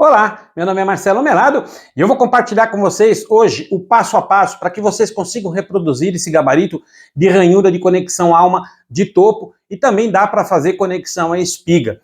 Olá, meu nome é Marcelo Melado e eu vou compartilhar com vocês hoje o passo a passo para que vocês consigam reproduzir esse gabarito de ranhura de conexão alma de topo e também dá para fazer conexão à espiga.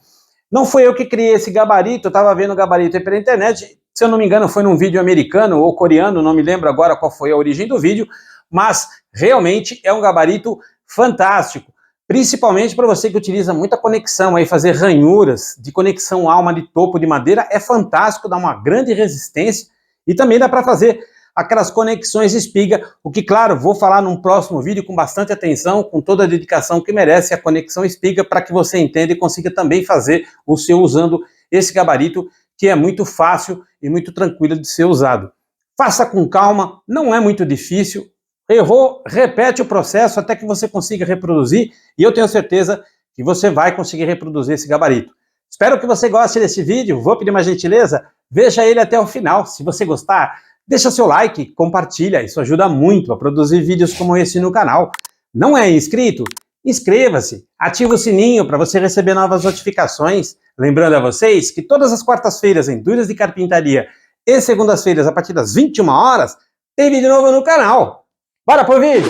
Não foi eu que criei esse gabarito, eu estava vendo o gabarito aí pela internet, se eu não me engano foi num vídeo americano ou coreano, não me lembro agora qual foi a origem do vídeo, mas realmente é um gabarito fantástico. Principalmente para você que utiliza muita conexão, aí fazer ranhuras de conexão alma de topo de madeira é fantástico, dá uma grande resistência e também dá para fazer aquelas conexões espiga, o que, claro, vou falar num próximo vídeo com bastante atenção, com toda a dedicação que merece a conexão espiga, para que você entenda e consiga também fazer o seu usando esse gabarito, que é muito fácil e muito tranquilo de ser usado. Faça com calma, não é muito difícil. Errou, repete o processo até que você consiga reproduzir e eu tenho certeza que você vai conseguir reproduzir esse gabarito. Espero que você goste desse vídeo, vou pedir uma gentileza, veja ele até o final. Se você gostar, deixa seu like, compartilha, isso ajuda muito a produzir vídeos como esse no canal. Não é inscrito? Inscreva-se, ativa o sininho para você receber novas notificações. Lembrando a vocês que todas as quartas-feiras em Dúvidas de Carpintaria e segundas-feiras a partir das 21 horas tem vídeo novo no canal. Bora pro vídeo!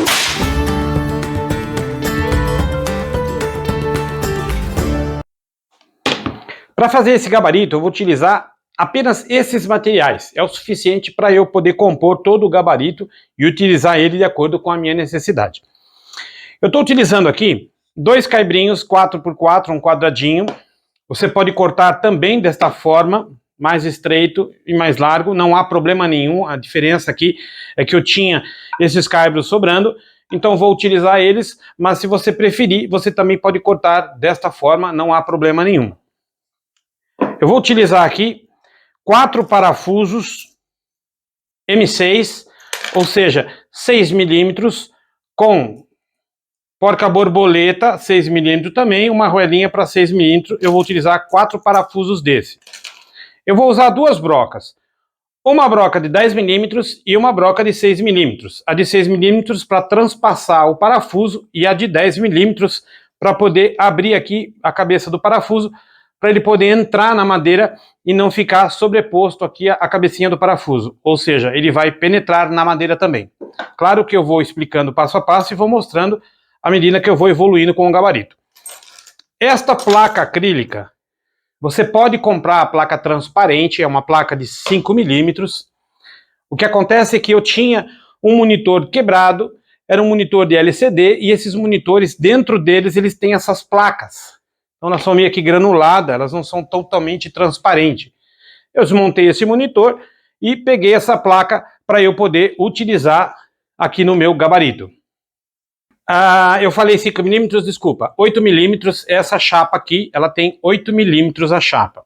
Para fazer esse gabarito, eu vou utilizar apenas esses materiais. É o suficiente para eu poder compor todo o gabarito e utilizar ele de acordo com a minha necessidade. Eu estou utilizando aqui 2 caibrinhos 4x4, um quadradinho. Você pode cortar também desta forma, mais estreito e mais largo, não há problema nenhum. A diferença aqui é que eu tinha esses caibros sobrando, então vou utilizar eles, mas se você preferir, você também pode cortar desta forma, não há problema nenhum. Eu vou utilizar aqui 4 parafusos M6, ou seja, 6 milímetros, com porca-borboleta 6 milímetros também, uma arruelinha para 6 milímetros. Eu vou utilizar 4 parafusos desse. Eu vou usar 2 brocas. Uma broca de 10 milímetros e uma broca de 6 milímetros. A de 6 milímetros para transpassar o parafuso e a de 10 milímetros para poder abrir aqui a cabeça do parafuso, para ele poder entrar na madeira e não ficar sobreposto aqui a cabecinha do parafuso. Ou seja, ele vai penetrar na madeira também. Claro que eu vou explicando passo a passo e vou mostrando à medida que eu vou evoluindo com o gabarito. Esta placa acrílica, você pode comprar a placa transparente, é uma placa de 5 milímetros. O que acontece é que eu tinha um monitor quebrado, era um monitor de LCD, e esses monitores, dentro deles, eles têm essas placas. Então elas são meio que granuladas, elas não são totalmente transparentes. Eu desmontei esse monitor e peguei essa placa para eu poder utilizar aqui no meu gabarito. Eu falei 5 milímetros, desculpa, 8 milímetros, essa chapa aqui, ela tem 8 milímetros a chapa.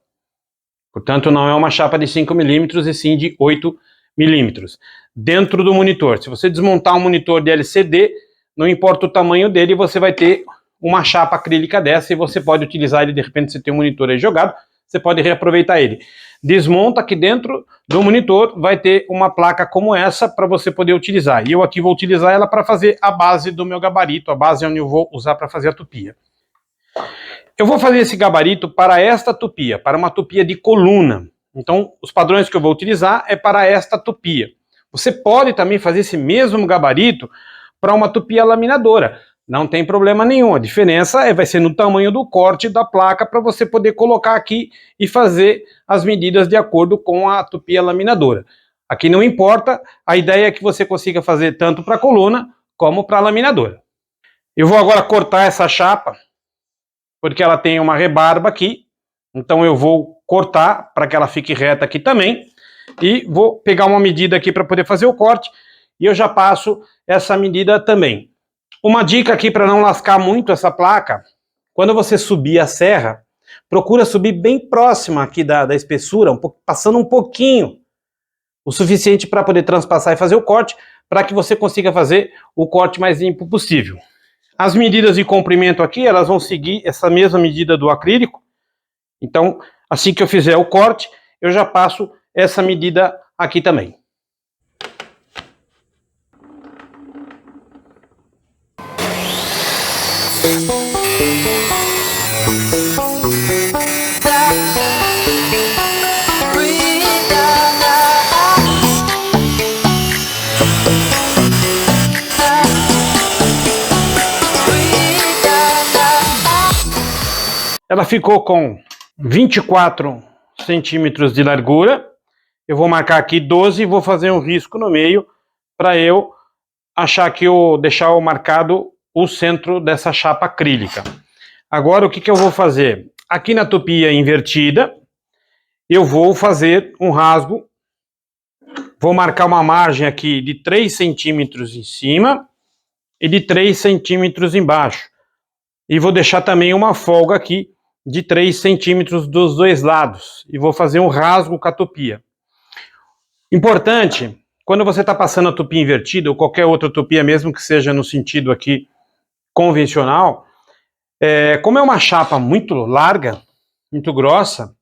Portanto, não é uma chapa de 5 milímetros, e sim de 8 milímetros. Dentro do monitor, se você desmontar um monitor de LCD, não importa o tamanho dele, você vai ter uma chapa acrílica dessa e você pode utilizar ele, de repente você tem um monitor aí jogado, você pode reaproveitar ele. Desmonta aqui dentro do monitor, vai ter uma placa como essa para você poder utilizar. E eu aqui vou utilizar ela para fazer a base do meu gabarito, a base onde eu vou usar para fazer a tupia. Eu vou fazer esse gabarito para esta tupia, para uma tupia de coluna. Então, os padrões que eu vou utilizar é para esta tupia. Você pode também fazer esse mesmo gabarito para uma tupia laminadora. Não tem problema nenhum, a diferença vai ser no tamanho do corte da placa para você poder colocar aqui e fazer as medidas de acordo com a tupia laminadora. Aqui não importa, a ideia é que você consiga fazer tanto para a coluna como para a laminadora. Eu vou agora cortar essa chapa, porque ela tem uma rebarba aqui, então eu vou cortar para que ela fique reta aqui também, e vou pegar uma medida aqui para poder fazer o corte, e eu já passo essa medida também. Uma dica aqui para não lascar muito essa placa, quando você subir a serra, procura subir bem próxima aqui da espessura, passando um pouquinho, o suficiente para poder transpassar e fazer o corte, para que você consiga fazer o corte mais limpo possível. As medidas de comprimento aqui, elas vão seguir essa mesma medida do acrílico, então assim que eu fizer o corte, eu já passo essa medida aqui também. Breathe. Ela ficou com 24 centímetros de largura. Eu vou marcar aqui 12 e vou fazer um risco no meio para eu achar que deixar marcado o centro dessa chapa acrílica. Agora o que eu vou fazer? Aqui na tupia invertida, eu vou fazer um rasgo. Vou marcar uma margem aqui de 3 centímetros em cima e de 3 centímetros embaixo. E vou deixar também uma folga aqui de 3 centímetros dos dois lados. E vou fazer um rasgo com a tupia. Importante, quando você está passando a tupia invertida, ou qualquer outra tupia, mesmo que seja no sentido aqui convencional, como é uma chapa muito larga, muito grossa,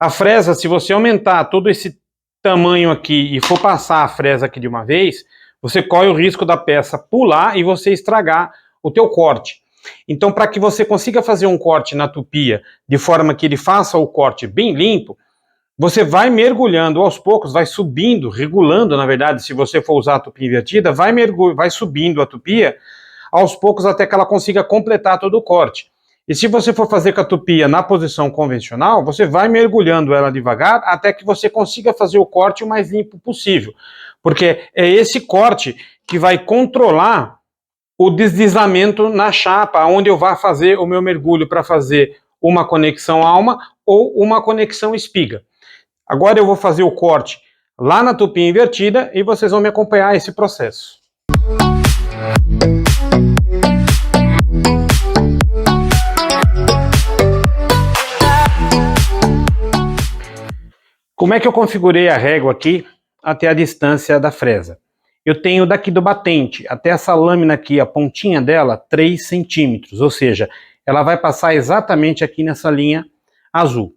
a fresa, se você aumentar todo esse tamanho aqui e for passar a fresa aqui de uma vez, você corre o risco da peça pular e você estragar o teu corte. Então, para que você consiga fazer um corte na tupia de forma que ele faça o corte bem limpo, você vai mergulhando aos poucos, vai subindo, regulando, na verdade, se você for usar a tupia invertida, vai subindo a tupia aos poucos até que ela consiga completar todo o corte. E se você for fazer com a tupia na posição convencional, você vai mergulhando ela devagar até que você consiga fazer o corte o mais limpo possível. Porque é esse corte que vai controlar o deslizamento na chapa, onde eu vou fazer o meu mergulho para fazer uma conexão alma ou uma conexão espiga. Agora eu vou fazer o corte lá na tupia invertida e vocês vão me acompanhar esse processo. Como é que eu configurei a régua aqui até a distância da fresa? Eu tenho daqui do batente até essa lâmina aqui, a pontinha dela, 3 centímetros, ou seja, ela vai passar exatamente aqui nessa linha azul.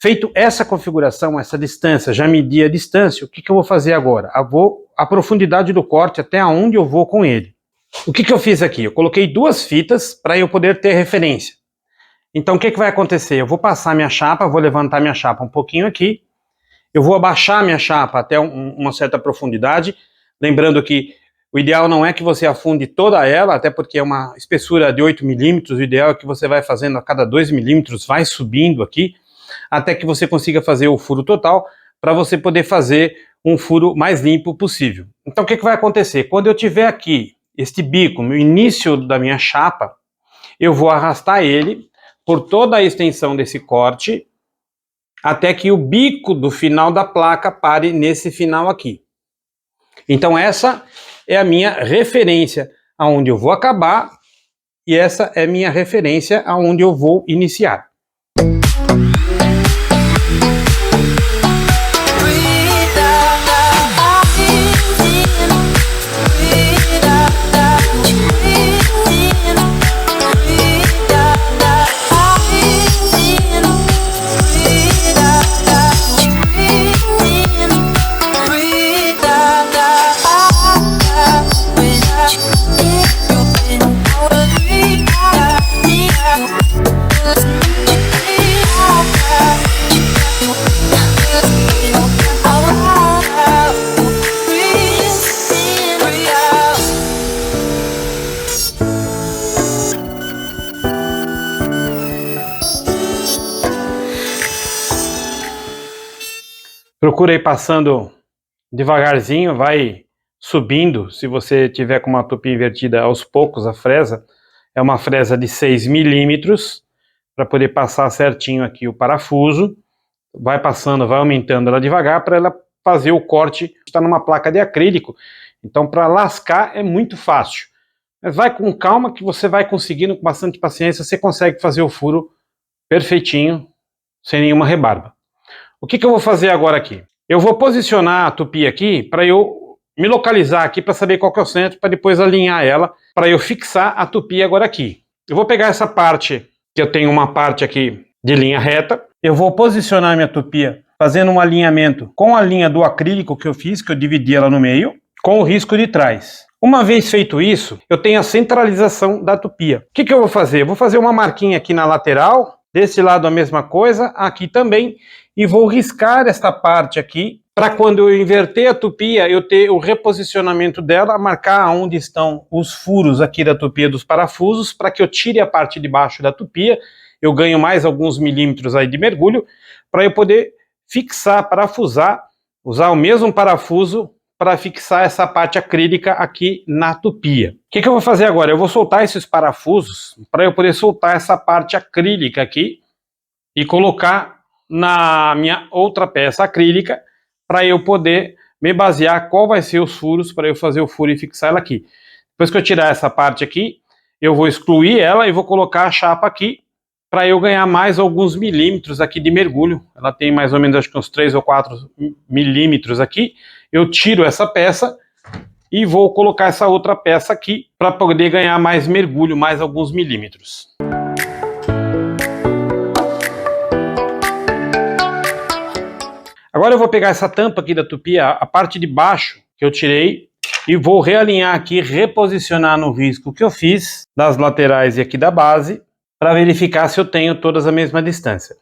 Feito essa configuração, essa distância, já medi a distância, o que eu vou fazer agora? A profundidade do corte até onde eu vou com ele. O que eu fiz aqui? Eu coloquei 2 fitas para eu poder ter referência. Então o que vai acontecer? Eu vou passar minha chapa, vou levantar minha chapa um pouquinho aqui, eu vou abaixar minha chapa até uma certa profundidade, lembrando que o ideal não é que você afunde toda ela, até porque é uma espessura de 8 milímetros, o ideal é que você vai fazendo a cada 2 milímetros, vai subindo aqui, até que você consiga fazer o furo total, para você poder fazer um furo mais limpo possível. Então o que vai acontecer? Quando eu tiver aqui este bico no início da minha chapa, eu vou arrastar ele por toda a extensão desse corte, até que o bico do final da placa pare nesse final aqui. Então essa é a minha referência aonde eu vou acabar e essa é a minha referência aonde eu vou iniciar. Procura ir passando devagarzinho, vai subindo. Se você tiver com uma tupia invertida aos poucos, a fresa é uma fresa de 6 milímetros, para poder passar certinho aqui o parafuso. Vai passando, vai aumentando ela devagar para ela fazer o corte. Está numa placa de acrílico, então para lascar é muito fácil. Mas vai com calma que você vai conseguindo, com bastante paciência, você consegue fazer o furo perfeitinho, sem nenhuma rebarba. O que eu vou fazer agora aqui? Eu vou posicionar a tupia aqui para eu me localizar aqui para saber qual que é o centro, para depois alinhar ela, para eu fixar a tupia agora aqui. Eu vou pegar essa parte, que eu tenho uma parte aqui de linha reta, eu vou posicionar minha tupia fazendo um alinhamento com a linha do acrílico que eu fiz, que eu dividi ela no meio, com o risco de trás. Uma vez feito isso, eu tenho a centralização da tupia. O que eu vou fazer? Eu vou fazer uma marquinha aqui na lateral, desse lado a mesma coisa, aqui também, e vou riscar esta parte aqui, para quando eu inverter a tupia, eu ter o reposicionamento dela, marcar onde estão os furos aqui da tupia dos parafusos, para que eu tire a parte de baixo da tupia, eu ganho mais alguns milímetros aí de mergulho, para eu poder fixar, parafusar, usar o mesmo parafuso para fixar essa parte acrílica aqui na tupia. O que eu vou fazer agora? Eu vou soltar esses parafusos para eu poder soltar essa parte acrílica aqui e colocar na minha outra peça acrílica para eu poder me basear qual vai ser os furos para eu fazer o furo e fixar ela aqui. Depois que eu tirar essa parte aqui, eu vou excluir ela e vou colocar a chapa aqui para eu ganhar mais alguns milímetros aqui de mergulho. Ela tem mais ou menos, acho que uns 3 ou 4 milímetros aqui. Eu tiro essa peça e vou colocar essa outra peça aqui para poder ganhar mais mergulho, mais alguns milímetros. Agora eu vou pegar essa tampa aqui da tupia, a parte de baixo que eu tirei, e vou realinhar aqui, reposicionar no risco que eu fiz, das laterais e aqui da base, para verificar se eu tenho todas a mesma distância.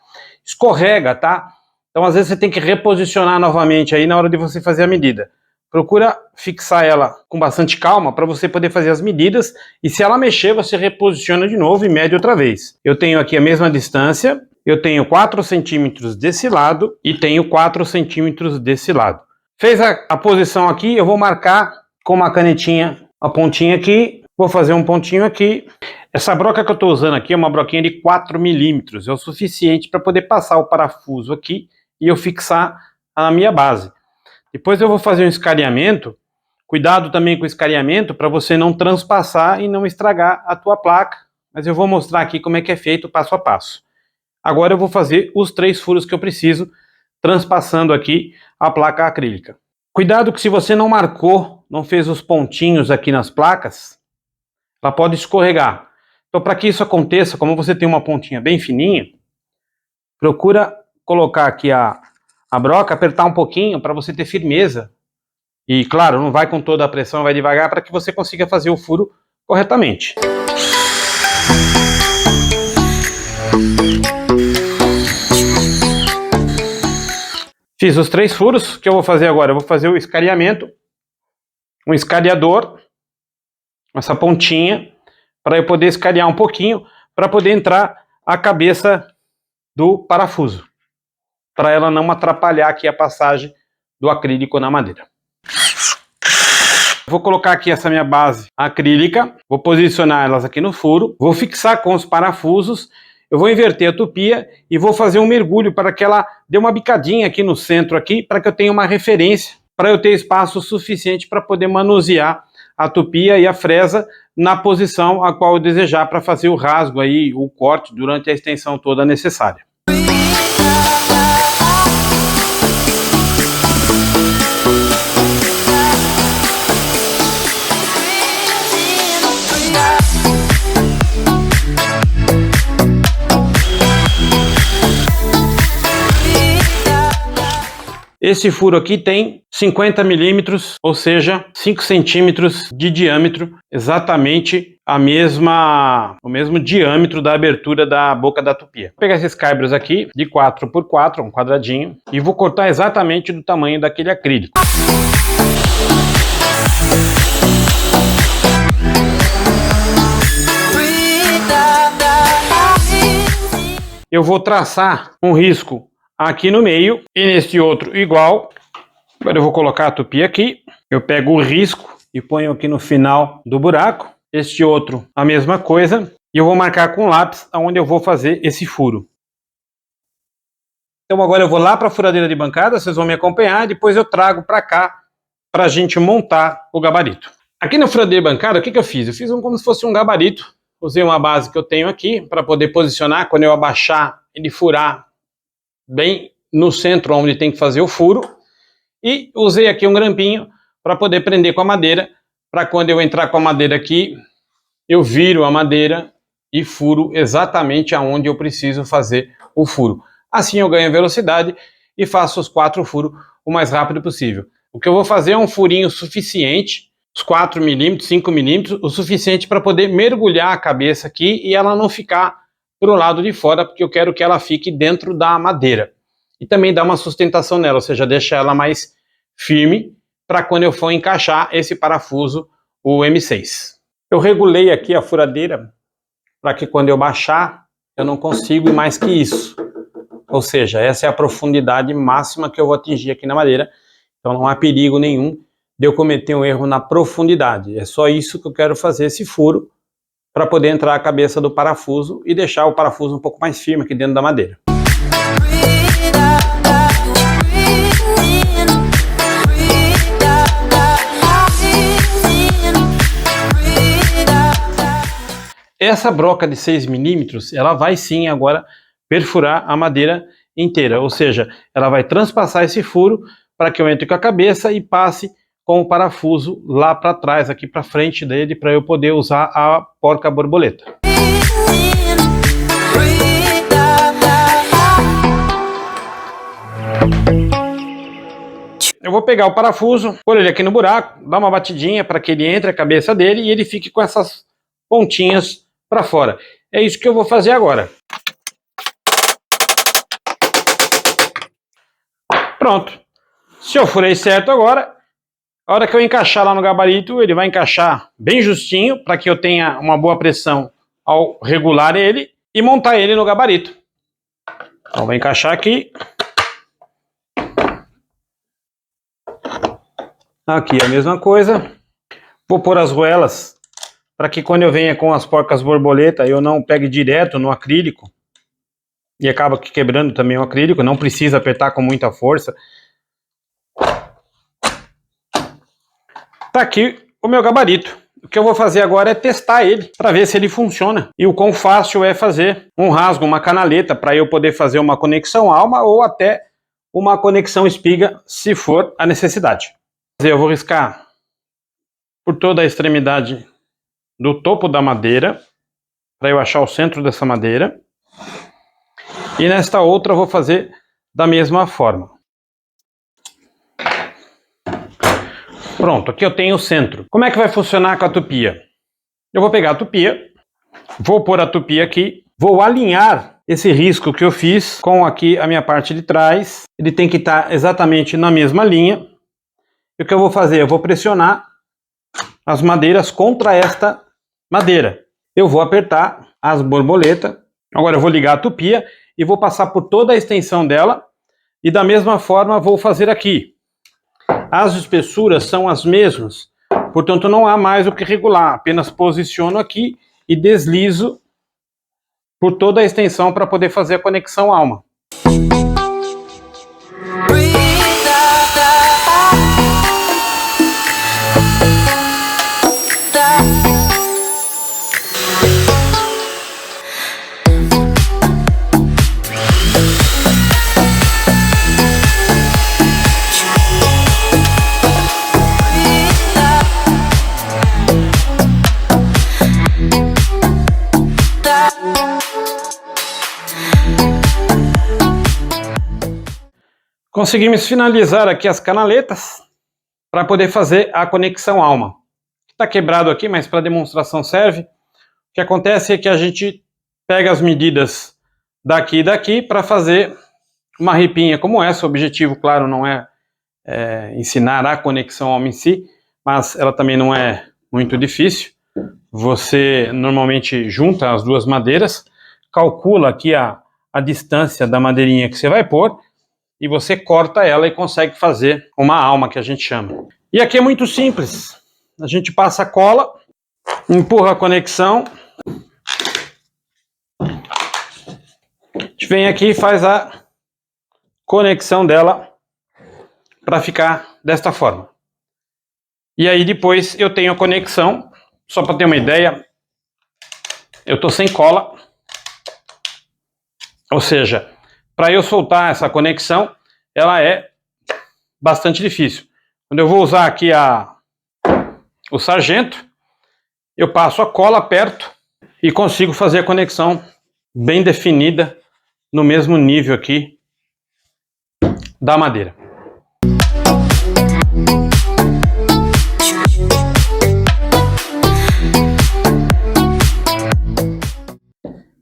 Escorrega, tá? Então às vezes você tem que reposicionar novamente aí na hora de você fazer a medida. Procura fixar ela com bastante calma para você poder fazer as medidas, e se ela mexer você reposiciona de novo e mede outra vez. Eu tenho aqui a mesma distância, eu tenho 4 centímetros desse lado e tenho 4 centímetros desse lado. Fez a posição aqui, eu vou marcar com uma canetinha a pontinha aqui, vou fazer um pontinho aqui. Essa broca que eu estou usando aqui é uma broquinha de 4 milímetros, é o suficiente para poder passar o parafuso aqui e eu fixar a minha base. Depois eu vou fazer um escaneamento, cuidado também com o escaneamento para você não transpassar e não estragar a tua placa, mas eu vou mostrar aqui como é que é feito passo a passo. Agora eu vou fazer os 3 furos que eu preciso, transpassando aqui a placa acrílica. Cuidado que se você não marcou, não fez os pontinhos aqui nas placas, ela pode escorregar. Então para que isso aconteça, como você tem uma pontinha bem fininha, procura colocar aqui a broca, apertar um pouquinho para você ter firmeza. E claro, não vai com toda a pressão, vai devagar para que você consiga fazer o furo corretamente. Fiz os 3 furos. O que eu vou fazer agora? Eu vou fazer o escaneamento, um escaneador, essa pontinha, para eu poder escanear um pouquinho, para poder entrar a cabeça do parafuso, para ela não atrapalhar aqui a passagem do acrílico na madeira. Vou colocar aqui essa minha base acrílica, vou posicionar elas aqui no furo, vou fixar com os parafusos, eu vou inverter a tupia e vou fazer um mergulho para que ela dê uma bicadinha aqui no centro aqui, para que eu tenha uma referência, para eu ter espaço suficiente para poder manusear a tupia e a fresa na posição a qual eu desejar para fazer o rasgo aí, o corte durante a extensão toda necessária. Esse furo aqui tem 50 milímetros, ou seja, 5 centímetros de diâmetro, exatamente o mesmo diâmetro da abertura da boca da tupia. Vou pegar esses caibros aqui, de 4 por 4, um quadradinho, e vou cortar exatamente do tamanho daquele acrílico. Eu vou traçar um risco aqui no meio e neste outro igual. Agora eu vou colocar a tupia aqui, eu pego o risco e ponho aqui no final do buraco, este outro a mesma coisa, e eu vou marcar com lápis aonde eu vou fazer esse furo. Então agora eu vou lá para a furadeira de bancada, vocês vão me acompanhar, depois eu trago para cá para a gente montar o gabarito. Aqui na furadeira de bancada, o que eu fiz? Eu fiz como se fosse um gabarito, usei uma base que eu tenho aqui para poder posicionar, quando eu abaixar ele furar bem no centro onde tem que fazer o furo, e usei aqui um grampinho para poder prender com a madeira, para quando eu entrar com a madeira aqui, eu viro a madeira e furo exatamente aonde eu preciso fazer o furo. Assim eu ganho velocidade e faço os 4 furos o mais rápido possível. O que eu vou fazer é um furinho suficiente, uns 4 milímetros, 5 milímetros, o suficiente para poder mergulhar a cabeça aqui e ela não ficar para o lado de fora, porque eu quero que ela fique dentro da madeira. E também dá uma sustentação nela, ou seja, deixa ela mais firme para quando eu for encaixar esse parafuso, o M6. Eu regulei aqui a furadeira para que quando eu baixar eu não consigo ir mais que isso. Ou seja, essa é a profundidade máxima que eu vou atingir aqui na madeira. Então não há perigo nenhum de eu cometer um erro na profundidade. É só isso que eu quero fazer, esse furo, para poder entrar a cabeça do parafuso e deixar o parafuso um pouco mais firme aqui dentro da madeira. Essa broca de 6 milímetros, ela vai sim agora perfurar a madeira inteira, ou seja, ela vai transpassar esse furo para que eu entre com a cabeça e passe com o parafuso lá para trás, aqui para frente dele, para eu poder usar a porca borboleta. Eu vou pegar o parafuso, pôr ele aqui no buraco, dar uma batidinha para que ele entre a cabeça dele e ele fique com essas pontinhas para fora. É isso que eu vou fazer agora. Pronto. Se eu furei certo agora, a hora que eu encaixar lá no gabarito, ele vai encaixar bem justinho para que eu tenha uma boa pressão ao regular ele e montar ele no gabarito. Então vou encaixar aqui. Aqui a mesma coisa. Vou pôr as roelas para que quando eu venha com as porcas borboleta eu não pegue direto no acrílico e acaba quebrando também o acrílico. Não precisa apertar com muita força. Tá aqui o meu gabarito. O que eu vou fazer agora é testar ele para ver se ele funciona e o quão fácil é fazer um rasgo, uma canaleta, para eu poder fazer uma conexão alma ou até uma conexão espiga, se for a necessidade. Eu vou riscar por toda a extremidade do topo da madeira, para eu achar o centro dessa madeira. E nesta outra eu vou fazer da mesma forma. Pronto, aqui eu tenho o centro. Como é que vai funcionar com a tupia? Eu vou pegar a tupia, vou pôr a tupia aqui, vou alinhar esse risco que eu fiz com aqui a minha parte de trás. Ele tem que estar exatamente na mesma linha. E o que eu vou fazer? Eu vou pressionar as madeiras contra esta madeira. Eu vou apertar as borboletas. Agora eu vou ligar a tupia e vou passar por toda a extensão dela. E da mesma forma vou fazer aqui. As espessuras são as mesmas, portanto não há mais o que regular. Apenas posiciono aqui e deslizo por toda a extensão para poder fazer a conexão alma. Conseguimos finalizar aqui as canaletas para poder fazer a conexão alma. Está quebrado aqui, mas para demonstração serve. O que acontece é que a gente pega as medidas daqui e daqui para fazer uma ripinha como essa. O objetivo, claro, não é ensinar a conexão alma em si, mas ela também não é muito difícil. Você normalmente junta as duas madeiras, calcula aqui a distância da madeirinha que você vai pôr, e você corta ela e consegue fazer uma alma, que a gente chama. E aqui é muito simples. A gente passa a cola, empurra a conexão. A gente vem aqui e faz a conexão dela para ficar desta forma. E aí depois eu tenho a conexão, só para ter uma ideia, eu estou sem cola. Ou seja, para eu soltar essa conexão, ela é bastante difícil. Quando eu vou usar aqui o sargento, eu passo a cola perto e consigo fazer a conexão bem definida no mesmo nível aqui da madeira.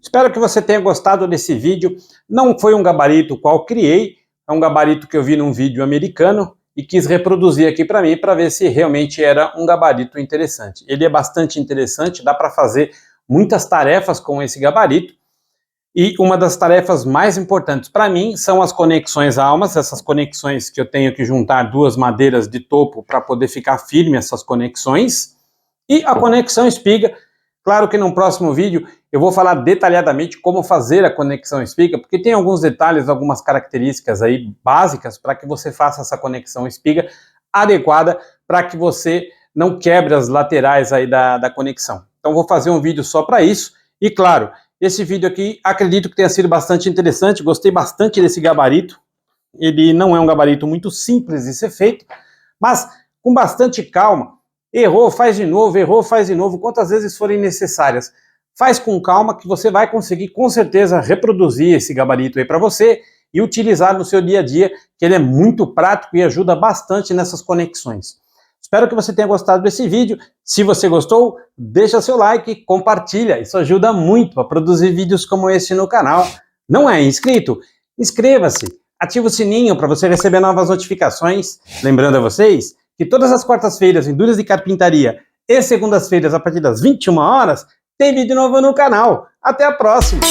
Espero que você tenha gostado desse vídeo. Não foi um gabarito qual criei, é um gabarito que eu vi num vídeo americano e quis reproduzir aqui para mim para ver se realmente era um gabarito interessante. Ele é bastante interessante, dá para fazer muitas tarefas com esse gabarito. E uma das tarefas mais importantes para mim são as conexões almas, essas conexões que eu tenho que juntar duas madeiras de topo para poder ficar firme essas conexões. E a conexão espiga, claro que no próximo vídeo eu vou falar detalhadamente como fazer a conexão espiga, porque tem alguns detalhes, algumas características aí básicas para que você faça essa conexão espiga adequada para que você não quebre as laterais aí da conexão. Então vou fazer um vídeo só para isso. E claro, esse vídeo aqui acredito que tenha sido bastante interessante, gostei bastante desse gabarito. Ele não é um gabarito muito simples de ser feito, mas com bastante calma. Errou, faz de novo, quantas vezes forem necessárias. Faz com calma que você vai conseguir com certeza reproduzir esse gabarito aí para você e utilizar no seu dia a dia, que ele é muito prático e ajuda bastante nessas conexões. Espero que você tenha gostado desse vídeo. Se você gostou, deixa seu like, compartilha. Isso ajuda muito a produzir vídeos como esse no canal. Não é inscrito? Inscreva-se, ativa o sininho para você receber novas notificações. Lembrando a vocês que todas as quartas-feiras em Dúlias de Carpintaria e segundas-feiras a partir das 21 horas tem vídeo novo no canal. Até a próxima!